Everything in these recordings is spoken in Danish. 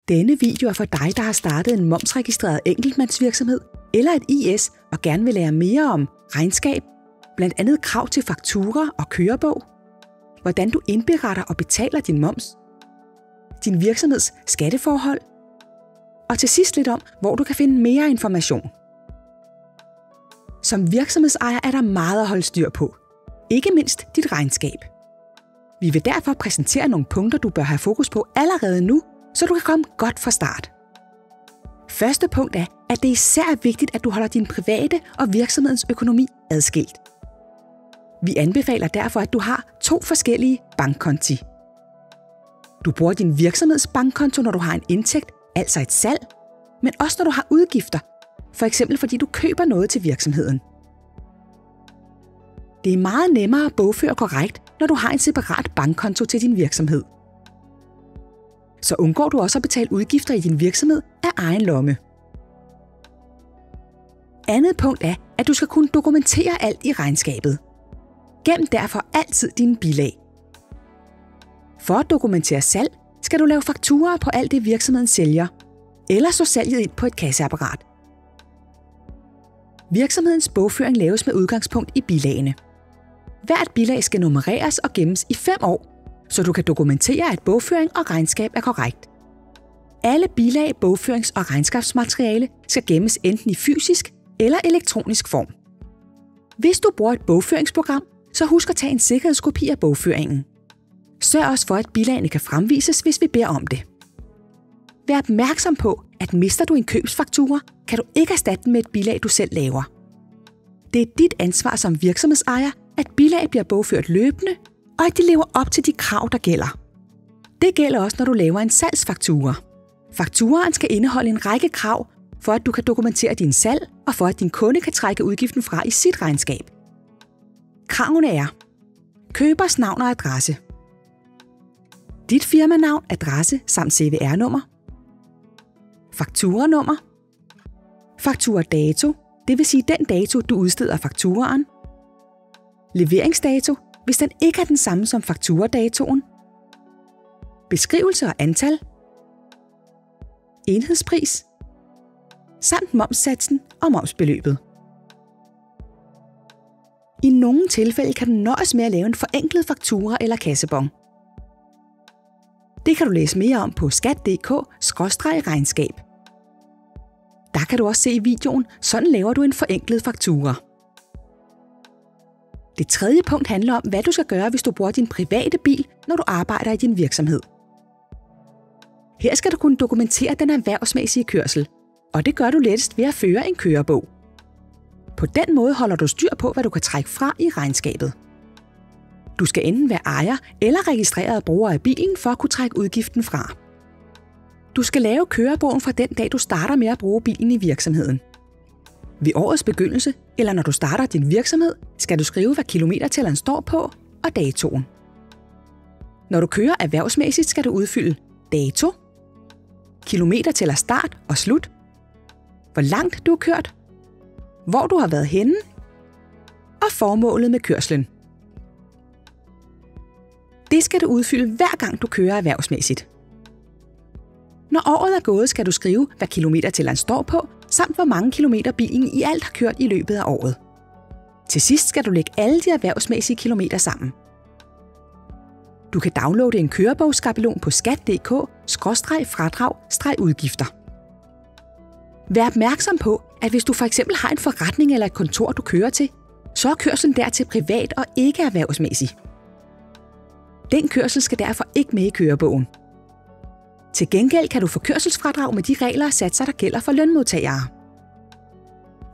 Denne video er for dig, der har startet en momsregistreret enkeltmandsvirksomhed eller et IS og gerne vil lære mere om regnskab, blandt andet krav til fakturer og kørebog, hvordan du indberetter og betaler din moms, din virksomheds skatteforhold, og til sidst lidt om, hvor du kan finde mere information. Som virksomhedsejer er der meget at holde styr på, ikke mindst dit regnskab. Vi vil derfor præsentere nogle punkter, du bør have fokus på allerede nu, så du kan komme godt fra start. Første punkt er, at det især er vigtigt, at du holder din private og virksomhedens økonomi adskilt. Vi anbefaler derfor, at du har 2 forskellige bankkonti. Du bruger din virksomheds bankkonto, når du har en indtægt, altså et salg, men også når du har udgifter, f.eks. fordi du køber noget til virksomheden. Det er meget nemmere at bogføre korrekt, når du har en separat bankkonto til din virksomhed. Så undgår du også at betale udgifter i din virksomhed af egen lomme. Andet punkt er, at du skal kunne dokumentere alt i regnskabet. Gem derfor altid dine bilag. For at dokumentere salg, skal du lave fakturer på alt det virksomheden sælger, eller så salget ind på et kasseapparat. Virksomhedens bogføring laves med udgangspunkt i bilagene. Hvert bilag skal nummereres og gemmes i 5 år, så du kan dokumentere, at bogføring og regnskab er korrekt. Alle bilag, bogførings- og regnskabsmateriale skal gemmes enten i fysisk eller elektronisk form. Hvis du bruger et bogføringsprogram, så husk at tage en sikkerhedskopi af bogføringen. Sørg også for, at bilagene kan fremvises, hvis vi beder om det. Vær opmærksom på, at mister du en købsfaktura, kan du ikke erstatte den med et bilag, du selv laver. Det er dit ansvar som virksomhedsejer, at bilag bliver bogført løbende, og at de lever op til de krav, der gælder. Det gælder også, når du laver en salgsfaktura. Fakturaen skal indeholde en række krav, for at du kan dokumentere din salg, og for at din kunde kan trække udgiften fra i sit regnskab. Kravene er: købers navn og adresse, dit firmanavn, adresse samt CVR-nummer, fakturanummer, fakturadato, det vil sige den dato, du udsteder fakturaen, leveringsdato, hvis den ikke er den samme som fakturadatoen, beskrivelse og antal, enhedspris, samt momssatsen og momsbeløbet. I nogle tilfælde kan du nøjes med at lave en forenklet faktura eller kassebon. Det kan du læse mere om på skat.dk/regnskab. Der kan du også se i videoen, sådan laver du en forenklet faktura. Det tredje punkt handler om, hvad du skal gøre, hvis du bruger din private bil, når du arbejder i din virksomhed. Her skal du kunne dokumentere den erhvervsmæssige kørsel, og det gør du lettest ved at føre en kørebog. På den måde holder du styr på, hvad du kan trække fra i regnskabet. Du skal enten være ejer eller registreret bruger af bilen for at kunne trække udgiften fra. Du skal lave kørebogen fra den dag, du starter med at bruge bilen i virksomheden. Ved årets begyndelse, eller når du starter din virksomhed, skal du skrive, hvad kilometertælleren står på og datoen. Når du kører erhvervsmæssigt, skal du udfylde dato, kilometertæller start og slut, hvor langt du har kørt, hvor du har været henne og formålet med kørslen. Det skal du udfylde hver gang du kører erhvervsmæssigt. Når året er gået, skal du skrive, hvad kilometertælleren står på, samt hvor mange kilometer bilen i alt har kørt i løbet af året. Til sidst skal du lægge alle de erhvervsmæssige kilometer sammen. Du kan downloade en kørebogsskabelon på skat.dk/fradrag/udgifter. Vær opmærksom på, at hvis du f.eks. har en forretning eller et kontor, du kører til, så er kørslen dertil privat og ikke erhvervsmæssig. Den kørsel skal derfor ikke med i kørebogen. Til gengæld kan du få kørselsfradrag med de regler og satser, der gælder for lønmodtagere.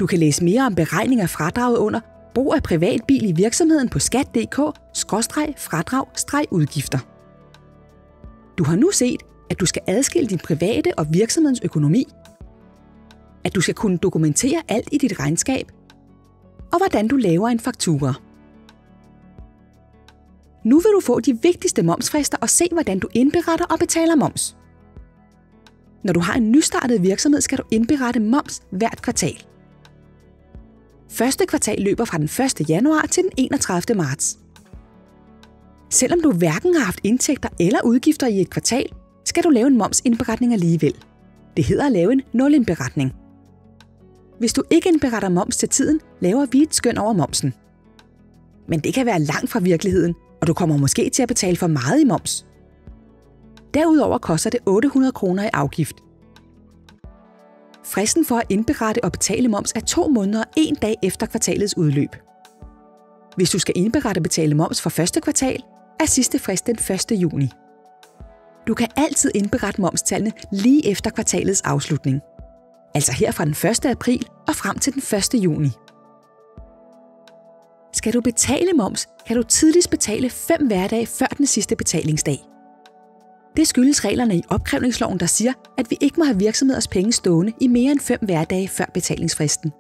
Du kan læse mere om beregning af fradraget under brug af privatbil i virksomheden på skat.dk/fradrag/udgifter. Du har nu set, at du skal adskille din private og virksomhedens økonomi, at du skal kunne dokumentere alt i dit regnskab, og hvordan du laver en faktura. Nu vil du få de vigtigste momsfrister og se, hvordan du indberetter og betaler moms. Når du har en nystartet virksomhed, skal du indberette moms hvert kvartal. Første kvartal løber fra den 1. januar til den 31. marts. Selvom du hverken har haft indtægter eller udgifter i et kvartal, skal du lave en momsindberetning alligevel. Det hedder at lave en nulindberetning. Hvis du ikke indberetter moms til tiden, laver vi et skøn over momsen. Men det kan være langt fra virkeligheden, og du kommer måske til at betale for meget i moms. Derudover koster det 800 kroner i afgift. Fristen for at indberette og betale moms er 2 måneder og 1 dag efter kvartalets udløb. Hvis du skal indberette og betale moms for første kvartal, er sidste frist den 1. juni. Du kan altid indberette momstallene lige efter kvartalets afslutning. Altså her fra den 1. april og frem til den 1. juni. Skal du betale moms, kan du tidligst betale 5 hverdage før den sidste betalingsdag. Det skyldes reglerne i opkrævningsloven, der siger, at vi ikke må have virksomheders penge stående i mere end 5 hverdage før betalingsfristen.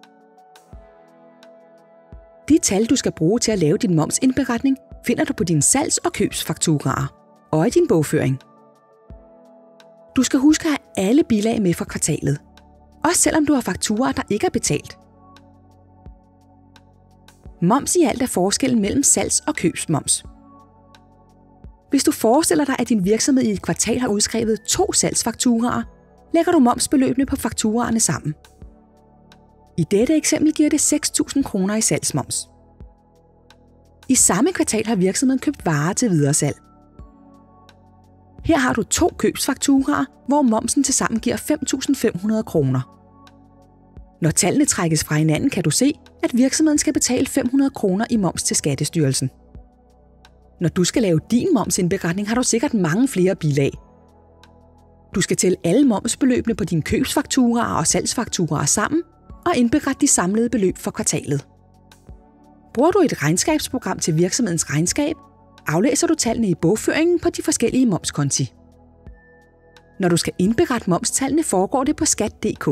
De tal, du skal bruge til at lave din momsindberetning, finder du på dine salgs- og købsfakturaer og i din bogføring. Du skal huske at have alle bilag med fra kvartalet, også selvom du har fakturaer, der ikke er betalt. Moms i alt er forskellen mellem salgs- og købsmoms. Hvis du forestiller dig, at din virksomhed i et kvartal har udskrevet 2 salgsfakturaer, lægger du momsbeløbene på fakturaerne sammen. I dette eksempel giver det 6.000 kroner i salgsmoms. I samme kvartal har virksomheden købt varer til videresalg. Her har du 2 købsfakturaer, hvor momsen tilsammen giver 5.500 kroner. Når tallene trækkes fra hinanden, kan du se, at virksomheden skal betale 500 kroner i moms til Skattestyrelsen. Når du skal lave din momsindberetning, har du sikkert mange flere bilag. Du skal tælle alle momsbeløbene på dine købsfakturaer og salgsfakturaer sammen og indberette de samlede beløb for kvartalet. Bruger du et regnskabsprogram til virksomhedens regnskab, aflæser du tallene i bogføringen på de forskellige momskonti. Når du skal indberette momstallene, foregår det på skat.dk.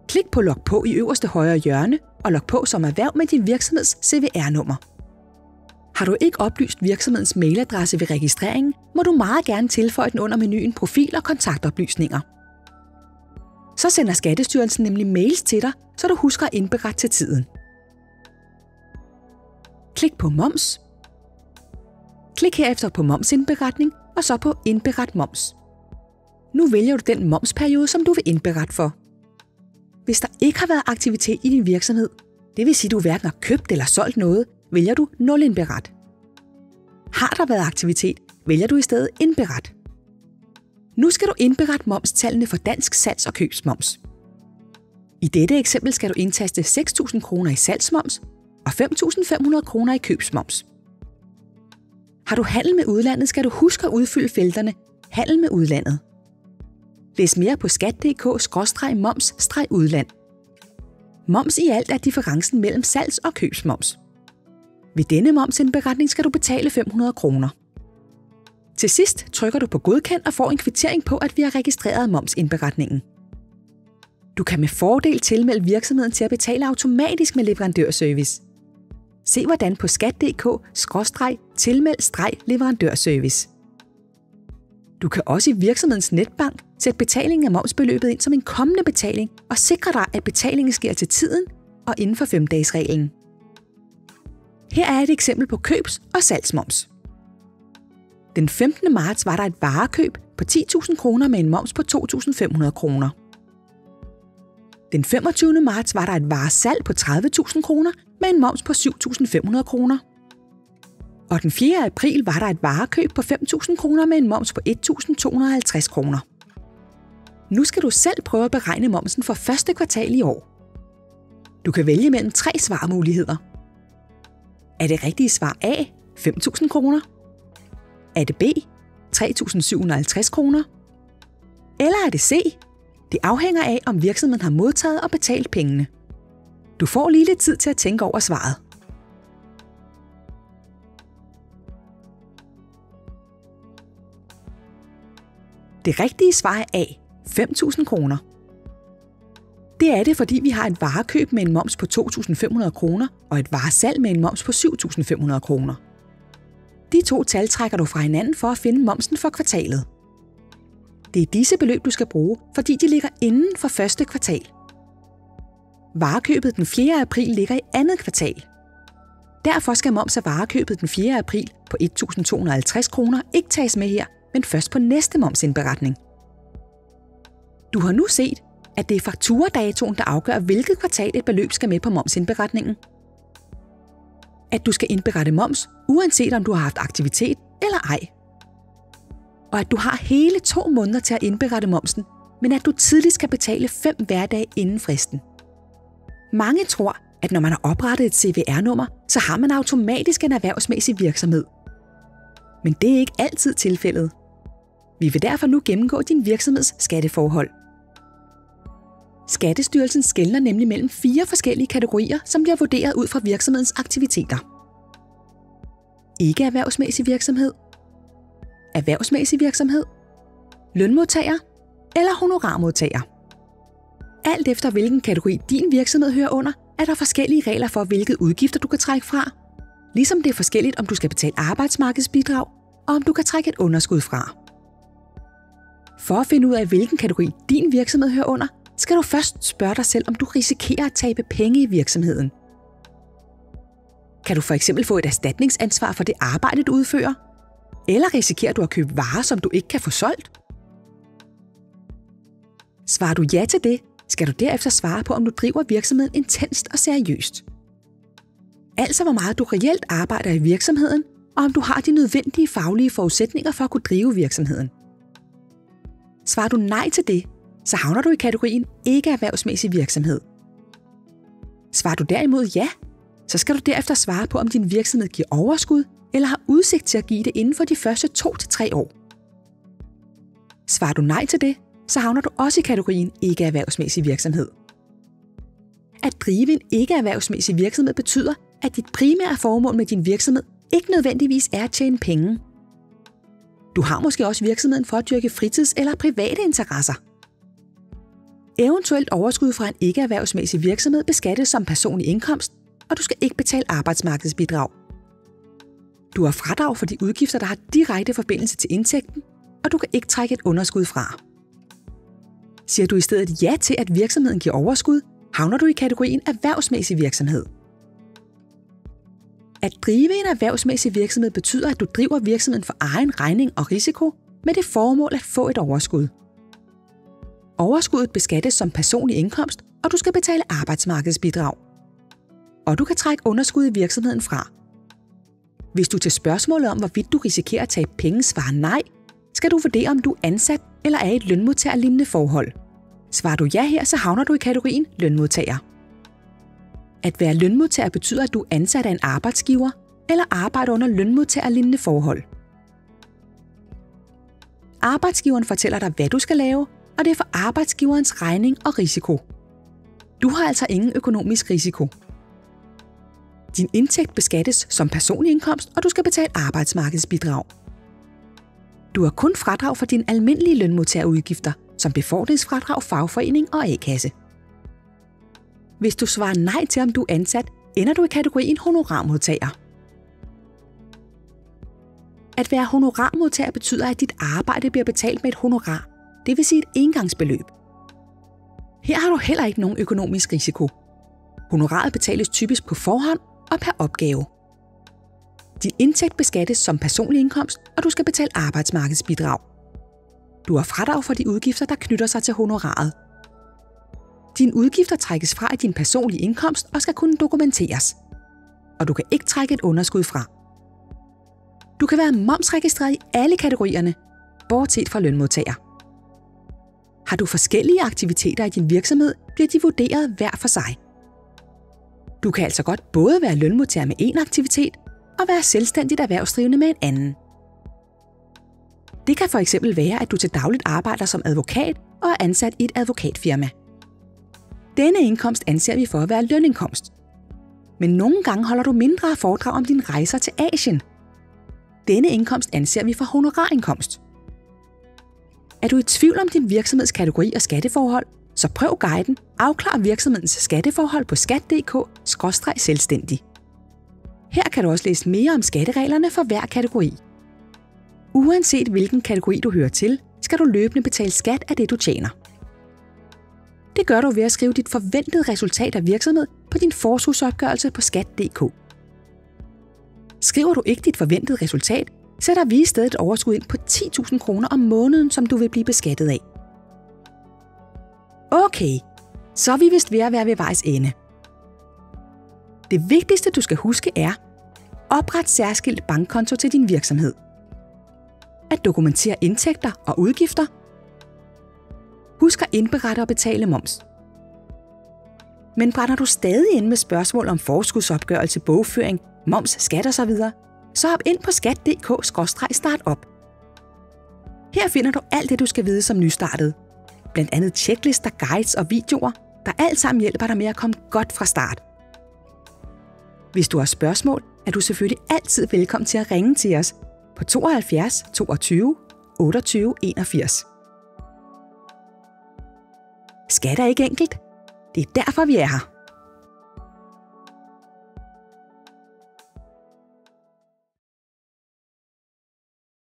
Klik på Log på i øverste højre hjørne og log på som erhverv med din virksomheds CVR-nummer. Har du ikke oplyst virksomhedens mailadresse ved registreringen, må du meget gerne tilføje den under menuen Profil og kontaktoplysninger. Så sender Skattestyrelsen nemlig mails til dig, så du husker at indberette til tiden. Klik på Moms. Klik herefter på Momsindberetning og så på Indberet moms. Nu vælger du den momsperiode, som du vil indberette for. Hvis der ikke har været aktivitet i din virksomhed, det vil sige, at du hverken har købt eller solgt noget, vælger du nulindberet. Har der været aktivitet, vælger du i stedet indberet. Nu skal du indberette momstallene for dansk salgs- og købsmoms. I dette eksempel skal du indtaste 6.000 kroner i salgsmoms og 5.500 kroner i købsmoms. Har du handel med udlandet, skal du huske at udfylde felterne Handel med udlandet. Læs mere på skat.dk/moms-udland. Moms i alt er differencen mellem salgs- og købsmoms. Ved denne momsindberetning skal du betale 500 kroner. Til sidst trykker du på Godkend og får en kvittering på, at vi har registreret momsindberetningen. Du kan med fordel tilmelde virksomheden til at betale automatisk med leverandørservice. Se hvordan på skat.dk/tilmeld-leverandørservice. Du kan også i virksomhedens netbank sætte betalingen af momsbeløbet ind som en kommende betaling og sikre dig, at betalingen sker til tiden og inden for 5-dagesreglen. Her er et eksempel på købs- og salgsmoms. Den 15. marts var der et varekøb på 10.000 kroner med en moms på 2.500 kroner. Den 25. marts var der et varesalg på 30.000 kroner med en moms på 7.500 kroner. Og den 4. april var der et varekøb på 5.000 kroner med en moms på 1.250 kroner. Nu skal du selv prøve at beregne momsen for første kvartal i år. Du kan vælge mellem 3 svarmuligheder. Er det rigtige svar A, 5.000 kroner? Er det B, 3.750 kroner? Eller er det C? Det afhænger af, om virksomheden har modtaget og betalt pengene. Du får lige lidt tid til at tænke over svaret. Det rigtige svar er A, 5.000 kroner. Det er det, fordi vi har et varekøb med en moms på 2.500 kroner og et varesalg med en moms på 7.500 kroner. De 2 tal trækker du fra hinanden for at finde momsen for kvartalet. Det er disse beløb, du skal bruge, fordi de ligger inden for første kvartal. Varekøbet den 4. april ligger i andet kvartal. Derfor skal moms af varekøbet den 4. april på 1.250 kroner ikke tages med her, men først på næste momsindberetning. Du har nu set, at det er fakturadatoen, der afgør, hvilket kvartal et beløb skal med på momsindberetningen. At du skal indberette moms, uanset om du har haft aktivitet eller ej. Og at du har hele 2 måneder til at indberette momsen, men at du tidligst skal betale 5 hverdage inden fristen. Mange tror, at når man har oprettet et CVR-nummer, så har man automatisk en erhvervsmæssig virksomhed. Men det er ikke altid tilfældet. Vi vil derfor nu gennemgå din virksomheds skatteforhold. Skattestyrelsen skelner nemlig mellem 4 forskellige kategorier, som bliver vurderet ud fra virksomhedens aktiviteter. Ikke erhvervsmæssig virksomhed, erhvervsmæssig virksomhed, lønmodtager eller honorarmodtager. Alt efter hvilken kategori din virksomhed hører under, er der forskellige regler for, hvilke udgifter du kan trække fra, ligesom det er forskelligt, om du skal betale arbejdsmarkedsbidrag og om du kan trække et underskud fra. For at finde ud af, hvilken kategori din virksomhed hører under, skal du først spørge dig selv, om du risikerer at tabe penge i virksomheden. Kan du for eksempel få et erstatningsansvar for det arbejde, du udfører? Eller risikerer du at købe varer, som du ikke kan få solgt? Svarer du ja til det, skal du derefter svare på, om du driver virksomheden intenst og seriøst. Altså hvor meget du reelt arbejder i virksomheden, og om du har de nødvendige faglige forudsætninger for at kunne drive virksomheden. Svarer du nej til det, så havner du i kategorien ikke erhvervsmæssig virksomhed. Svarer du derimod ja, så skal du derefter svare på, om din virksomhed giver overskud eller har udsigt til at give det inden for de første 2 til 3 år. Svarer du nej til det, så havner du også i kategorien ikke erhvervsmæssig virksomhed. At drive en ikke erhvervsmæssig virksomhed betyder, at dit primære formål med din virksomhed ikke nødvendigvis er at tjene penge. Du har måske også virksomheden for at dyrke fritids- eller private interesser. Eventuelt overskud fra en ikke erhvervsmæssig virksomhed beskattes som personlig indkomst, og du skal ikke betale arbejdsmarkedsbidrag. Du har fradrag for de udgifter, der har direkte forbindelse til indtægten, og du kan ikke trække et underskud fra. Siger du i stedet ja til, at virksomheden giver overskud, havner du i kategorien erhvervsmæssig virksomhed. At drive en erhvervsmæssig virksomhed betyder, at du driver virksomheden for egen regning og risiko med det formål at få et overskud. Overskuddet beskattes som personlig indkomst, og du skal betale arbejdsmarkedsbidrag. Og du kan trække underskud i virksomheden fra. Hvis du til spørgsmålet om, hvorvidt du risikerer at tabe penge, svarer nej, skal du vurdere, om du er ansat eller er i et lønmodtagerlignende forhold. Svarer du ja her, så havner du i kategorien lønmodtager. At være lønmodtager betyder, at du er ansat af en arbejdsgiver eller arbejder under lønmodtagerlignende forhold. Arbejdsgiveren fortæller dig, hvad du skal lave, og det er for arbejdsgiverens regning og risiko. Du har altså ingen økonomisk risiko. Din indtægt beskattes som personlig indkomst, og du skal betale arbejdsmarkedsbidrag. Du har kun fradrag for dine almindelige lønmodtagerudgifter, som befordringsfradrag, fagforening og A-kasse. Hvis du svarer nej til, om du er ansat, ender du i kategorien honorarmodtager. At være honorarmodtager betyder, at dit arbejde bliver betalt med et honorar, det vil sige et engangsbeløb. Her har du heller ikke nogen økonomisk risiko. Honoraret betales typisk på forhånd og per opgave. Din indtægt beskattes som personlig indkomst, og du skal betale arbejdsmarkedsbidrag. Du har fradrag for de udgifter, der knytter sig til honoraret. Dine udgifter trækkes fra i din personlige indkomst og skal kunne dokumenteres. Og du kan ikke trække et underskud fra. Du kan være momsregistreret i alle kategorierne, bortset fra lønmodtager. Har du forskellige aktiviteter i din virksomhed, bliver de vurderet hver for sig. Du kan altså godt både være lønmodtager med en aktivitet og være selvstændigt erhvervsdrivende med en anden. Det kan for eksempel være, at du til dagligt arbejder som advokat og er ansat i et advokatfirma. Denne indkomst anser vi for at være lønindkomst. Men nogle gange holder du mindre foredrag om dine rejser til Asien. Denne indkomst anser vi for honorarindkomst. Er du i tvivl om din virksomheds kategori og skatteforhold, så prøv guiden Afklar virksomhedens skatteforhold på skat.dk/selvstændig. Her kan du også læse mere om skattereglerne for hver kategori. Uanset hvilken kategori du hører til, skal du løbende betale skat af det, du tjener. Det gør du ved at skrive dit forventede resultat af virksomhed på din forskudsopgørelse på skat.dk. Skriver du ikke dit forventede resultat, sætter vi i stedet et overskud ind på 10.000 kroner om måneden, som du vil blive beskattet af. Okay, så er vi vist ved at være ved vejs ende. Det vigtigste, du skal huske er, opret særskilt bankkonto til din virksomhed. At dokumentere indtægter og udgifter. Husk at indberette og betale moms. Men brænder du stadig ind med spørgsmål om forskudsopgørelse, bogføring, moms, skat osv., så hop ind på skat.dk/startup. Her finder du alt det, du skal vide som nystartet. Blandt andet checklister, guides og videoer, der alt sammen hjælper dig med at komme godt fra start. Hvis du har spørgsmål, er du selvfølgelig altid velkommen til at ringe til os på 72 22 28 81. Skat er ikke enkelt. Det er derfor, vi er her.